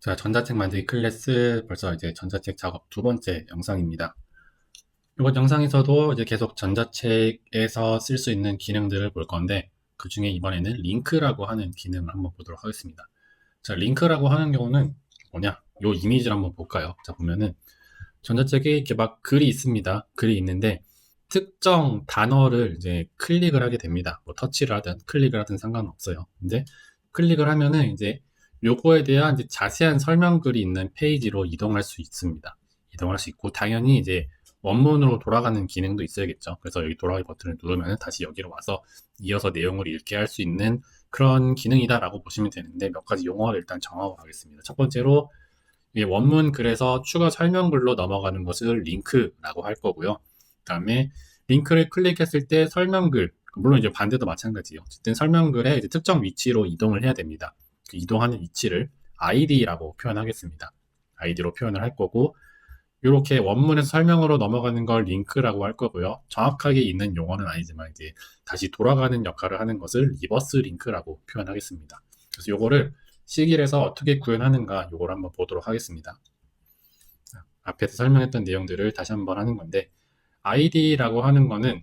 자, 전자책 만들기 클래스 벌써 이제 전자책 작업 두 번째 영상입니다. 이번 영상에서도 이제 계속 전자책에서 쓸 수 있는 기능들을 볼 건데, 그 중에 이번에는 링크라고 하는 기능을 한번 보도록 하겠습니다. 자, 링크라고 하는 경우는 뭐냐? 요 이미지를 한번 볼까요? 자, 보면은 전자책에 이렇게 막 글이 있습니다. 글이 있는데 특정 단어를 이제 클릭을 하게 됩니다. 뭐 터치를 하든 클릭을 하든 상관없어요. 근데 클릭을 하면은 이제 요거에 대한 이제 자세한 설명글이 있는 페이지로 이동할 수 있습니다. 이동할 수 있고 당연히 이제 원문으로 돌아가는 기능도 있어야겠죠. 그래서 여기 돌아가기 버튼을 누르면 다시 여기로 와서 이어서 내용을 읽게 할 수 있는 그런 기능이다라고 보시면 되는데 몇 가지 용어를 일단 정하고 가겠습니다. 첫 번째로 원문 글에서 추가 설명글로 넘어가는 것을 링크라고 할 거고요. 그 다음에 링크를 클릭했을 때 설명글, 물론 이제 반대도 마찬가지예요. 어쨌든 설명글에 이제 특정 위치로 이동을 해야 됩니다. 그 이동하는 위치를 id라고 표현하겠습니다. id로 표현을 할 거고, 이렇게 원문에서 설명으로 넘어가는 걸 링크라고 할 거고요. 정확하게 있는 용어는 아니지만 이제 다시 돌아가는 역할을 하는 것을 리버스 링크라고 표현하겠습니다. 그래서 요거를 시길에서 어떻게 구현하는가 요걸 한번 보도록 하겠습니다. 앞에서 설명했던 내용들을 다시 한번 하는 건데 id라고 하는 거는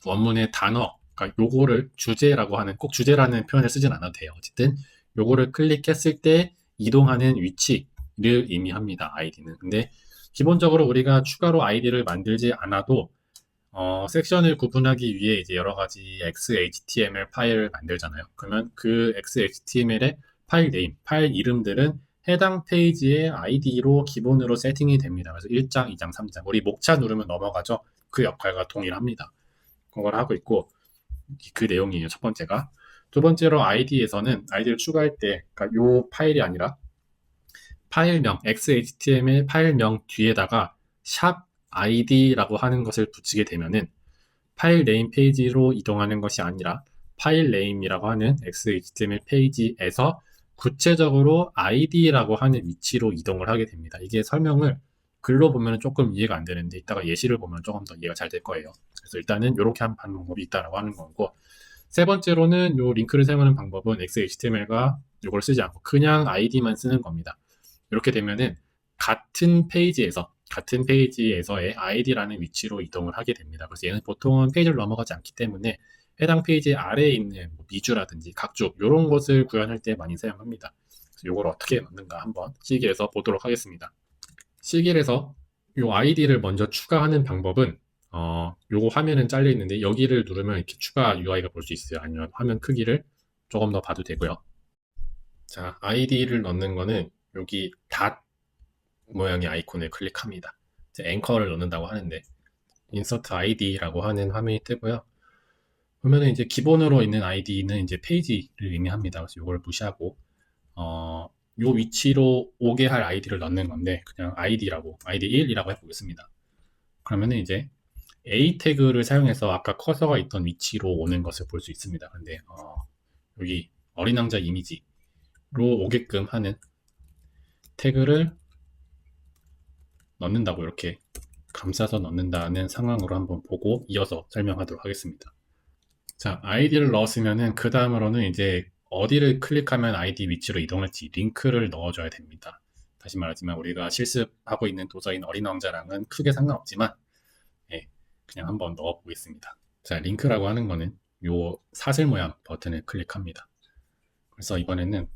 원문의 단어, 그러니까 요거를 주제라고 하는 꼭 주제라는 표현을 쓰진 않아도 돼요. 어쨌든 요거를 클릭했을 때 이동하는 위치를 의미합니다. id는. 근데 기본적으로 우리가 추가로 id를 만들지 않아도 섹션을 구분하기 위해 이제 여러 가지 XHTML 파일을 만들잖아요. 그러면 그 XHTML의 파일 네임, 파일 이름들은 해당 페이지의 id로 기본으로 세팅이 됩니다. 그래서 1장, 2장, 3장. 우리 목차 누르면 넘어가죠. 그 역할과 동일합니다. 그걸 하고 있고 그 내용이에요. 첫 번째가. 두 번째로 id에서는 id를 추가할 때, 그러니까 요 파일이 아니라 파일명, XHTML 파일명 뒤에다가 샵 id라고 하는 것을 붙이게 되면은 파일 네임 페이지로 이동하는 것이 아니라 파일 네임이라고 하는 XHTML 페이지에서 구체적으로 id라고 하는 위치로 이동을 하게 됩니다. 이게 설명을 글로 보면 조금 이해가 안 되는데 이따가 예시를 보면 조금 더 이해가 잘 될 거예요. 그래서 일단은 이렇게 하는 방법이 있다라고 하는 거고, 세 번째로는 요 링크를 사용하는 방법은 XHTML과 이걸 쓰지 않고 그냥 id만 쓰는 겁니다. 이렇게 되면은 같은 페이지에서의 id라는 위치로 이동을 하게 됩니다. 그래서 얘는 보통은 페이지를 넘어가지 않기 때문에 해당 페이지 아래에 있는 뭐 미주라든지 각종 이런 것을 구현할 때 많이 사용합니다. 그래서 이걸 어떻게 넣는가 한번 실기에서 보도록 하겠습니다. 실기에서 이 id를 먼저 추가하는 방법은 요거 화면은 잘려 있는데 여기를 누르면 이렇게 추가 UI가 볼 수 있어요. 아니면 화면 크기를 조금 더 봐도 되고요. 자, id를 넣는 거는 여기 닷 모양의 아이콘을 클릭합니다. 앵커를 넣는다고 하는데 insert id라고 하는 화면이 뜨고요. 보면은 이제 기본으로 있는 id는 이제 페이지를 의미합니다. 그래서 이걸 무시하고 요 위치로 오게 할 id를 넣는 건데 그냥 id라고 id 1이라고 해보겠습니다. 그러면은 이제 a 태그를 사용해서 아까 커서가 있던 위치로 오는 것을 볼 수 있습니다. 근데 여기 어린 왕자 이미지로 오게끔 하는 태그를 넣는다고 이렇게 감싸서 넣는다는 상황으로 한번 보고 이어서 설명하도록 하겠습니다. 자, 아이디를 넣었으면은 그 다음으로는 이제 어디를 클릭하면 아이디 위치로 이동할지 링크를 넣어줘야 됩니다. 다시 말하지만 우리가 실습하고 있는 도서인 어린 왕자랑은 크게 상관없지만 예, 그냥 한번 넣어보겠습니다. 자, 링크라고 하는 거는 요 사슬 모양 버튼을 클릭합니다. 그래서 이번에는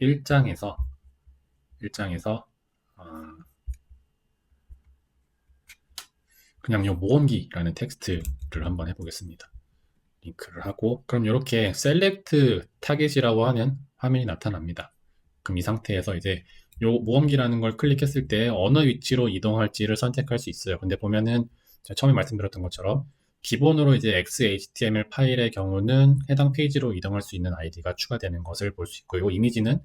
1장에서 그냥 요 모험기라는 텍스트를 한번 해보겠습니다. 링크를 하고 그럼 이렇게 셀렉트 타겟이라고 하는 화면이 나타납니다. 그럼 이 상태에서 이제 요 모험기라는 걸 클릭했을 때 어느 위치로 이동할지를 선택할 수 있어요. 근데 보면은 제가 처음에 말씀드렸던 것처럼 기본으로 이제 XHTML 파일의 경우는 해당 페이지로 이동할 수 있는 아이디가 추가되는 것을 볼 수 있고 이 이미지는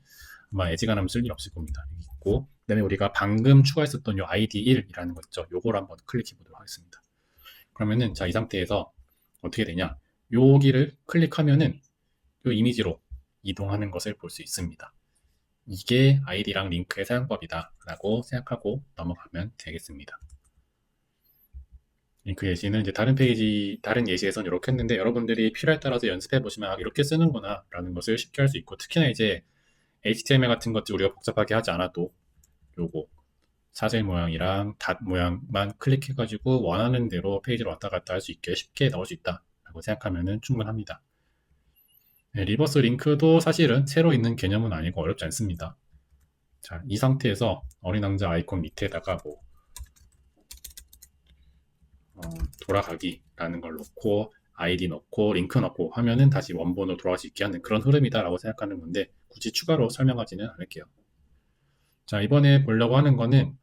아마 애지간하면 쓸 일 없을 겁니다. 여기 있고 그다음에 우리가 방금 추가했었던 요 ID 1이라는 거 있죠. 요걸 한번 클릭해 보도록 하겠습니다. 그러면은 자, 이 상태에서 어떻게 되냐? 여기를 클릭하면은 이 이미지로 이동하는 것을 볼 수 있습니다. 이게 아이디랑 링크의 사용법이다 라고 생각하고 넘어가면 되겠습니다. 링크 예시는 이제 다른 페이지, 다른 예시에서는 이렇게 했는데 여러분들이 필요에 따라서 연습해 보시면 이렇게 쓰는구나 라는 것을 쉽게 할 수 있고 특히나 이제 HTML 같은 것들 우리가 복잡하게 하지 않아도 요거 사진 모양이랑 닷 모양만 클릭해가지고 원하는 대로 페이지를 왔다 갔다 할 수 있게 쉽게 넣을 수 있다라고 생각하면 충분합니다. 네, 리버스 링크도 사실은 새로 있는 개념은 아니고 어렵지 않습니다. 자, 이 상태에서 어린 왕자 아이콘 밑에다가 뭐 돌아가기라는 걸 넣고 아이디 넣고 링크 넣고 하면은 다시 원본으로 돌아갈 수 있게 하는 그런 흐름이다라고 생각하는 건데 굳이 추가로 설명하지는 않을게요. 자, 이번에 보려고 하는 거는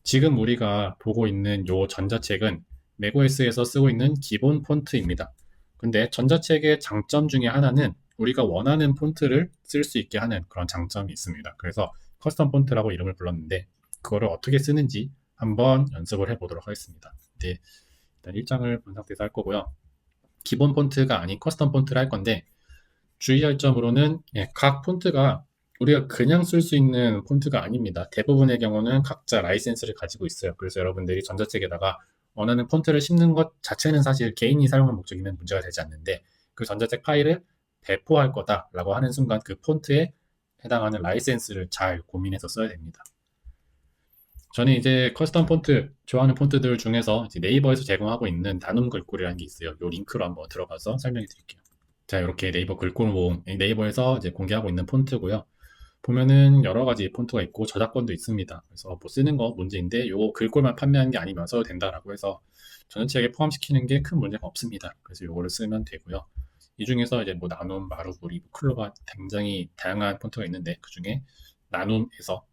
지금 우리가 보고 있는 요 전자책은 맥OS에서 쓰고 있는 기본 폰트입니다. 근데 전자책의 장점 중에 하나는 우리가 원하는 폰트를 쓸 수 있게 하는 그런 장점이 있습니다. 그래서 커스텀 폰트라고 이름을 불렀는데 그거를 어떻게 쓰는지 한번 연습을 해보도록 하겠습니다. 네, 일단 1장을 본 상태에서 할 거고요. 기본 폰트가 아닌 커스텀 폰트를 할 건데 주의할 점으로는 각 폰트가 우리가 그냥 쓸 수 있는 폰트가 아닙니다. 대부분의 경우는 각자 라이센스를 가지고 있어요. 그래서 여러분들이 전자책에다가 원하는 폰트를 심는 것 자체는 사실 개인이 사용할 목적이면 문제가 되지 않는데 그 전자책 파일을 배포할 거다라고 하는 순간 그 폰트에 해당하는 라이센스를 잘 고민해서 써야 됩니다. 저는 이제 커스텀 폰트 좋아하는 폰트들 중에서 이제 네이버에서 제공하고 있는 나눔 글꼴이라는 게 있어요. 이 링크로 한번 들어가서 설명해 드릴게요. 자, 이렇게 네이버 글꼴 모음, 네이버에서 이제 공개하고 있는 폰트고요. 보면은 여러 가지 폰트가 있고 저작권도 있습니다. 그래서 뭐 쓰는 거 문제인데 요거 글꼴만 판매하는 게 아니면 써도 된다라고 해서 전자책에 포함시키는 게 큰 문제가 없습니다. 그래서 요거를 쓰면 되고요. 이 중에서 이제 뭐 나눔, 마루구리, 클로바 굉장히 다양한 폰트가 있는데 그 중에 나눔에서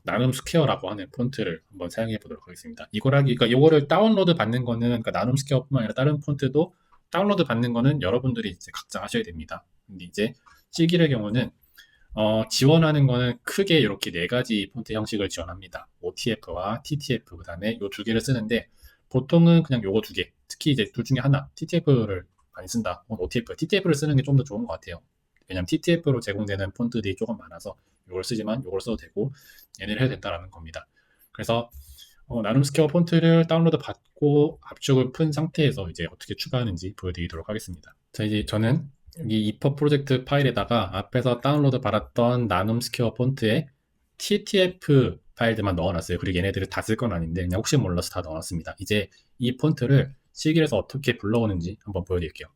나눔 스퀘어라고 하는 폰트를 한번 사용해 보도록 하겠습니다. 그러니까 요거를 다운로드 받는 거는 그러니까 나눔 스퀘어뿐만 아니라 다른 폰트도 다운로드 받는 거는 여러분들이 이제 각자 하셔야 됩니다. 근데 이제 시길의 경우는 지원하는 거는 크게 이렇게 네 가지 폰트 형식을 지원합니다. OTF와 TTF, 그 다음에 요 두 개를 쓰는데, 보통은 그냥 요거 두 개, 특히 이제 둘 중에 하나, TTF를 많이 쓴다. OTF, TTF를 쓰는 게 좀 더 좋은 것 같아요. 왜냐면 TTF로 제공되는 폰트들이 조금 많아서 요걸 쓰지만 요걸 써도 되고, 얘네를 해도 된다라는 겁니다. 그래서 나눔 스퀘어 폰트를 다운로드 받고 압축을 푼 상태에서 이제 어떻게 추가하는지 보여드리도록 하겠습니다. 자, 이제 저는 여기 이퍼 프로젝트 파일에다가 앞에서 다운로드 받았던 나눔 스퀘어 폰트에 TTF 파일들만 넣어놨어요. 그리고 얘네들을 다 쓸 건 아닌데 그냥 혹시 몰라서 다 넣어놨습니다. 이제 이 폰트를 시길에서 어떻게 불러오는지 한번 보여드릴게요.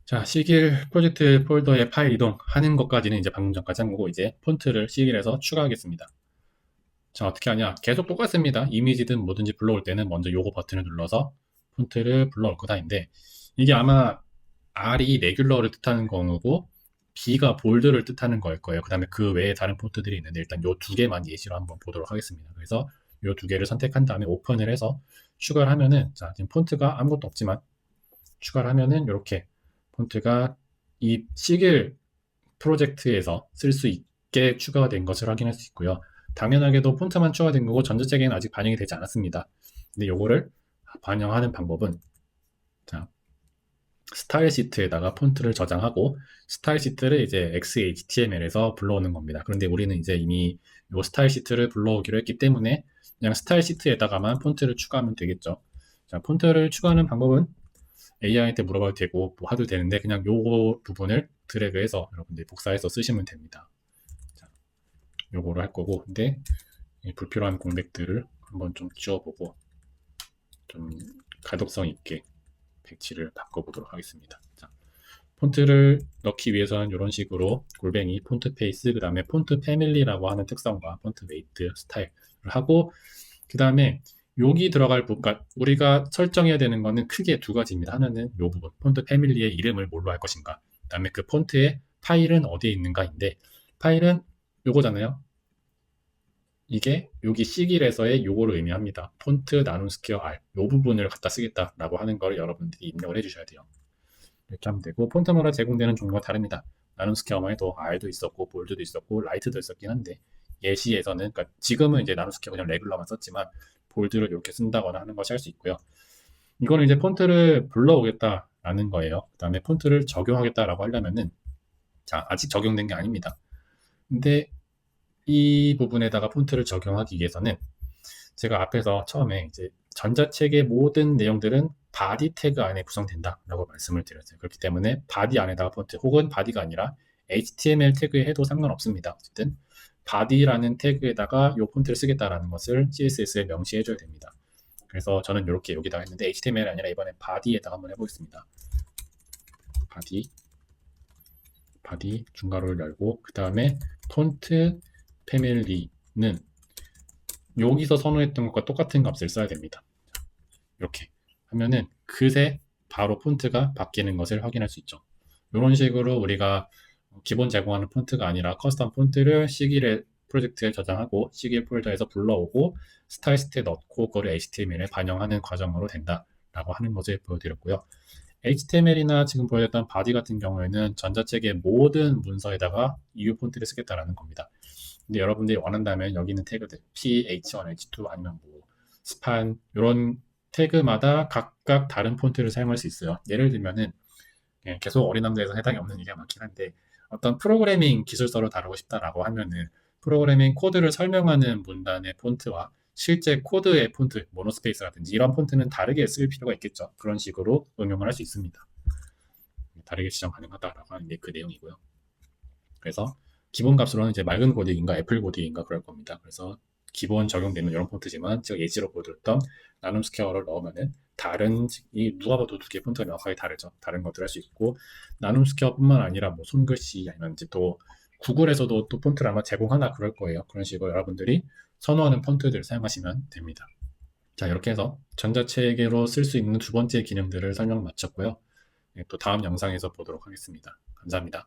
자, 시길 프로젝트 폴더에 파일 이동하는 것까지는 이제 방금 전까지 한 거고 이제 폰트를 시길에서 추가하겠습니다. 자, 어떻게 하냐? 계속 똑같습니다. 이미지든 뭐든지 불러올 때는 먼저 요거 버튼을 눌러서 폰트를 불러올 거다인데 이게 아마 R이 레귤러를 뜻하는 거고 B가 볼드를 뜻하는 거일 거예요. 그 다음에 그 외에 다른 폰트들이 있는데 일단 요 두 개만 예시로 한번 보도록 하겠습니다. 그래서 요 두 개를 선택한 다음에 오픈을 해서 추가를 하면은 자, 지금 폰트가 아무것도 없지만 추가를 하면은 이렇게 폰트가 이 시길 프로젝트에서 쓸 수 있게 추가가 된 것을 확인할 수 있고요. 당연하게도 폰트만 추가된 거고 전자책에는 아직 반영이 되지 않았습니다. 근데 요거를 반영하는 방법은 자, 스타일 시트에다가 폰트를 저장하고 스타일 시트를 이제 XHTML에서 불러오는 겁니다. 그런데 우리는 이제 이미 요 스타일 시트를 불러오기로 했기 때문에 그냥 스타일 시트에다가만 폰트를 추가하면 되겠죠. 자, 폰트를 추가하는 방법은 AI한테 물어봐도 되고 뭐 하도 되는데 그냥 요 부분을 드래그해서 여러분들이 복사해서 쓰시면 됩니다. 자, 요거를 할 거고 근데 불필요한 공백들을 한번 좀 지워보고 좀 가독성 있게 배치를 바꿔보도록 하겠습니다. 자, 폰트를 넣기 위해서는 이런 식으로 골뱅이 폰트 페이스 그 다음에 폰트 패밀리라고 하는 특성과 폰트 웨이트 스타일을 하고 그 다음에 여기 들어갈 부분, 그러니까 우리가 설정해야 되는 거는 크게 두 가지입니다. 하나는 이 부분, 폰트 패밀리의 이름을 뭘로 할 것인가. 그 다음에 그 폰트의 파일은 어디에 있는가인데 파일은 요거잖아요. 이게 여기 시길에서의 요거를 의미합니다. 폰트 나눔 스퀘어 R 요 부분을 갖다 쓰겠다라고 하는 걸 여러분들이 입력을 해주셔야 돼요. 이렇게 하면 되고 폰트마다 제공되는 종류가 다릅니다. 나눔 스퀘어만 해도 R도 있었고 볼드도 있었고 라이트도 있었긴 한데 예시에서는 그러니까 지금은 이제 나눔 스퀘어 그냥 레귤러만 썼지만 볼드를 이렇게 쓴다거나 하는 것이 할 수 있고요. 이거는 이제 폰트를 불러오겠다라는 거예요. 그 다음에 폰트를 적용하겠다라고 하려면은 자 아직 적용된 게 아닙니다. 근데 이 부분에다가 폰트를 적용하기 위해서는 제가 앞에서 처음에 이제 전자책의 모든 내용들은 바디 태그 안에 구성된다라고 말씀을 드렸어요. 그렇기 때문에 바디 안에다가 폰트 혹은 바디가 아니라 HTML 태그에 해도 상관없습니다. 어쨌든 body라는 태그에다가 이 폰트를 쓰겠다라는 것을 CSS에 명시해 줘야 됩니다. 그래서 저는 이렇게 여기다가 했는데 HTML이 아니라 이번에 body에다가 한번 해보겠습니다. body 중괄호를 열고 그 다음에 폰트 패밀리는 여기서 선호했던 것과 똑같은 값을 써야 됩니다. 이렇게 하면은 그새 바로 폰트가 바뀌는 것을 확인할 수 있죠. 이런 식으로 우리가 기본 제공하는 폰트가 아니라 커스텀 폰트를 시길의 프로젝트에 저장하고 시길 폴더에서 불러오고 스타일시트에 넣고 그걸 HTML에 반영하는 과정으로 된다라고 하는 것을 보여드렸고요. HTML이나 지금 보여줬던 바디 같은 경우에는 전자책의 모든 문서에다가 EU 폰트를 쓰겠다라는 겁니다. 근데 여러분들이 원한다면 여기 있는 태그들 PH1, H2 아니면 뭐 스판 이런 태그마다 각각 다른 폰트를 사용할 수 있어요. 예를 들면은 계속 어린남자에서 해당이 없는 얘기가 많긴 한데 어떤 프로그래밍 기술서를 다루고 싶다라고 하면은 프로그래밍 코드를 설명하는 문단의 폰트와 실제 코드의 폰트, 모노스페이스라든지 이런 폰트는 다르게 쓸 필요가 있겠죠. 그런 식으로 응용을 할 수 있습니다. 다르게 지정 가능하다라고 하는 게 그 내용이고요. 그래서 기본 값으로는 이제 맑은 고딕인가 애플 고딕인가 그럴 겁니다. 그래서 기본 적용되는 이런 폰트지만 제가 예시로 보여드렸던 나눔 스퀘어를 넣으면은 다른 이 누가 봐도 두 개의 폰트가 명확하게 다르죠. 다른 것들 할 수 있고 나눔 스퀘어뿐만 아니라 뭐 손글씨 아니면 이제 또 구글에서도 또 폰트를 아마 제공하나 그럴 거예요. 그런 식으로 여러분들이 선호하는 폰트들을 사용하시면 됩니다. 자, 이렇게 해서 전자체계로 쓸 수 있는 두 번째 기능들을 설명 마쳤고요. 또 다음 영상에서 보도록 하겠습니다. 감사합니다.